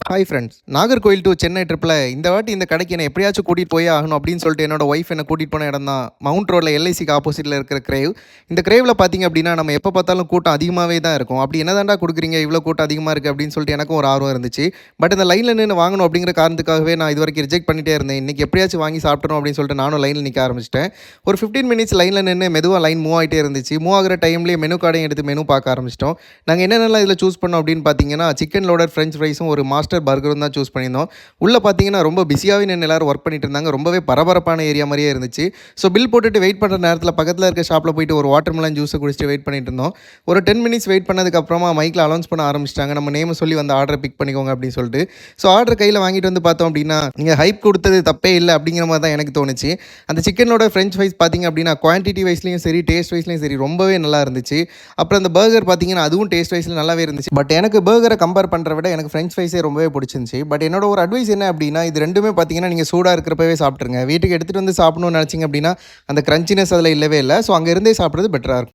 Hi friends, Nagercoil to Chennai ட்ரிப்பில் இந்த வாட்டி இந்த கடைக்கு என்னை எப்படியாச்சும் கூட்டிகிட்டு போயே ஆகணும் அப்படின்னு சொல்லிட்டு என்னோட ஒய்ஃப் என்னை கூட்டிகிட்டு போன இடம் தான் மவுண்ட் ரோடில் எல்ஐசிக்கு ஆப்போசிட்டில் இருக்கிற கிரேவ். இந்த கிரேவில் பார்த்திங்க அப்படின்னா நம்ம எப்போ பார்த்தாலும் கூட்டம் அதிகமாகவே தான் இருக்கும். அப்படி என்ன தாண்டா கொடுக்குறீங்க, இவ்வளோ கூட்டம் அதிகமாக இருக்குது அப்படின்னு சொல்லிட்டு எனக்கும் ஒரு ஆர்வம் இருந்துச்சு. பட் இந்த லைனில் நின்று வாங்கணும் அப்படிங்கிற காரணத்துக்காகவே நான் இது வரைக்கும் ரிஜெக்ட் பண்ணிட்டே இருந்தேன். இன்றைக்கி எப்படியாச்சும் வாங்கி சாப்பிட்றோம் அப்படின்னு சொல்லிட்டு நானும் லைனில் நிற்க ஆரம்பிச்சிட்டேன். ஒரு 15 மினிட்ஸ் லைனில் நின்று மெதுவாக லைன் மூவ் ஆகிட்டே இருந்துச்சு. மூவ் ஆகிற டைம்லேயே மெனு கார்டையும் எடுத்து மெனு பார்க்க ஆரம்பிச்சிட்டோம். நாங்கள் என்னென்னலாம் இதில் சூஸ் பண்ணோம் அப்படின்னு பார்த்தீங்கன்னா சிக்கன் லோடர் ஃப்ரெஞ்ச் ஃப்ரைஸும் ஒரு மாஸ்டர் பர்கரும் தான் சூஸ் பண்ணியிருந்தோம். உள்ளே பார்த்தீங்கன்னா ரொம்ப பிஸியாகவே நின்று எல்லாரும் ஒர்க் பண்ணிட்டு இருந்தாங்க. ரொம்பவே பரபரப்பான ஏரியா மாதிரியே இருந்துச்சு. ஸோ பில் போட்டுட்டு வெயிட் பண்ணுற நேரத்தில் பக்கத்தில் இருக்க ஷாப்பில் போயிட்டு ஒரு வாட்டர்மெலன் ஜூஸை குடிச்சிட்டு வெயிட் பண்ணிட்டு இருந்தோம். ஒரு 10 மினிட்ஸ் வெயிட் பண்ணதுக்கப்புறமா மைக்கில் அனௌன்ஸ் பண்ண ஆரம்பிச்சிட்டாங்க, நம்ம நேம் சொல்லி வந்து ஆர்டரை பிக் பண்ணிக்கோங்க அப்படின்னு சொல்லிட்டு. ஸோ ஆர்டர் கையில் வாங்கிட்டு வந்து பார்த்தோம் அப்படின்னா நீங்கள் ஹைப் கொடுத்தது தப்பே இல்லை அப்படிங்கிற மாதிரி தான் எனக்கு தோணுச்சு. அந்த சிக்கனோட ஃப்ரெஞ்ச் ஃப்ரைஸ் பார்த்தீங்க அப்படின்னா குவான்டிட்டி வைஸ்லையும் சரி டேஸ்ட் வைஸ்லையும் சரி ரொம்பவே நல்லா இருந்துச்சு. அப்புறம் அந்த பர்கர் பார்த்தீங்கன்னா அதுவும் டேஸ்ட் வைஸில் நல்லாவே இருந்துச்சு. பட் எனக்கு பர்கரை கம்பேர் பண்ணுற விட எனக்கு ஃப்ரெஞ்ச் ஃப்ரைஸே ரொம்பவே பிடிச்சிருந்துச்சு. பட் என்னோட ஒரு அட்வைஸ் என்ன அப்படின்னா, இது ரெண்டுமே பார்த்தீங்கன்னா நீங்கள் சூடாக இருக்கிறப்பவே சாப்பிட்ருங்க. வீட்டுக்கு எடுத்துகிட்டு வந்து சாப்பிடணும்னு நினச்சிங்க அப்படின்னா அந்த கிரன்ச்சினஸ் அதில் இல்லவே இல்லை. ஸோ அங்கே இருந்தே சாப்பிட்றது பெட்டராக இருக்கும்.